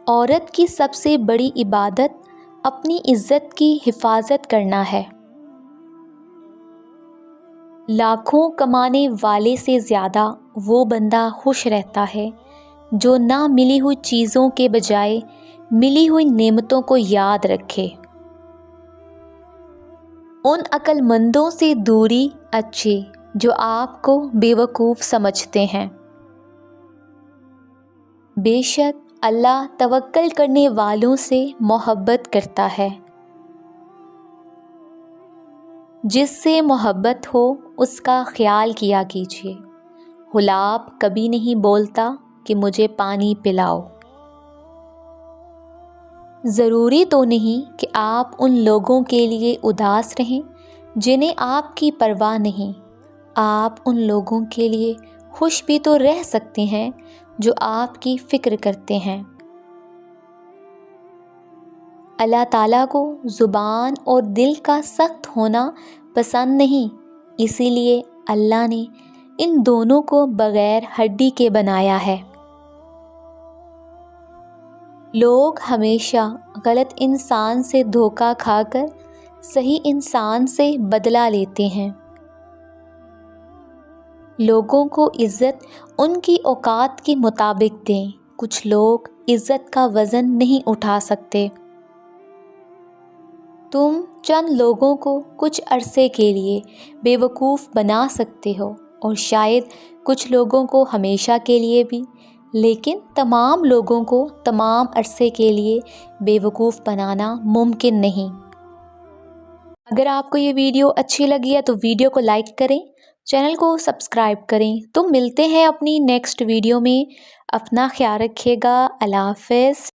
عورت کی سب سے بڑی عبادت اپنی عزت کی حفاظت کرنا ہے۔ لاکھوں کمانے والے سے زیادہ وہ بندہ خوش رہتا ہے جو نہ ملی ہوئی چیزوں کے بجائے ملی ہوئی نعمتوں کو یاد رکھے۔ ان عقل مندوں سے دوری اچھی جو آپ کو بے وقوف سمجھتے ہیں۔ بے شک اللہ توکل کرنے والوں سے محبت کرتا ہے۔ جس سے محبت ہو اس کا خیال کیا کیجیے۔ غلاب کبھی نہیں بولتا کہ مجھے پانی پلاؤ۔ ضروری تو نہیں کہ آپ ان لوگوں کے لیے اداس رہیں جنہیں آپ کی پرواہ نہیں۔ آپ ان لوگوں کے لیے خوش بھی تو رہ سکتے ہیں جو آپ کی فکر کرتے ہیں۔ اللہ تعالیٰ کو زبان اور دل کا سخت ہونا پسند نہیں، اسی لیے اللہ نے ان دونوں کو بغیر ہڈی کے بنایا ہے۔ لوگ ہمیشہ غلط انسان سے دھوکہ کھا کر صحیح انسان سے بدلہ لیتے ہیں۔ لوگوں کو عزت ان کی اوقات کے مطابق دیں۔ کچھ لوگ عزت کا وزن نہیں اٹھا سکتے۔ تم چند لوگوں کو کچھ عرصے کے لیے بے وقوف بنا سکتے ہو اور شاید کچھ لوگوں کو ہمیشہ کے لیے بھی، لیکن تمام لوگوں کو تمام عرصے کے لیے بے وقوف بنانا ممکن نہیں۔ اگر آپ کو یہ ویڈیو اچھی لگی ہے تو ویڈیو کو لائک کریں، چینل کو سبسکرائب کریں۔ تو ملتے ہیں اپنی نیکسٹ ویڈیو میں۔ اپنا خیال رکھیے گا۔ اللہ حافظ۔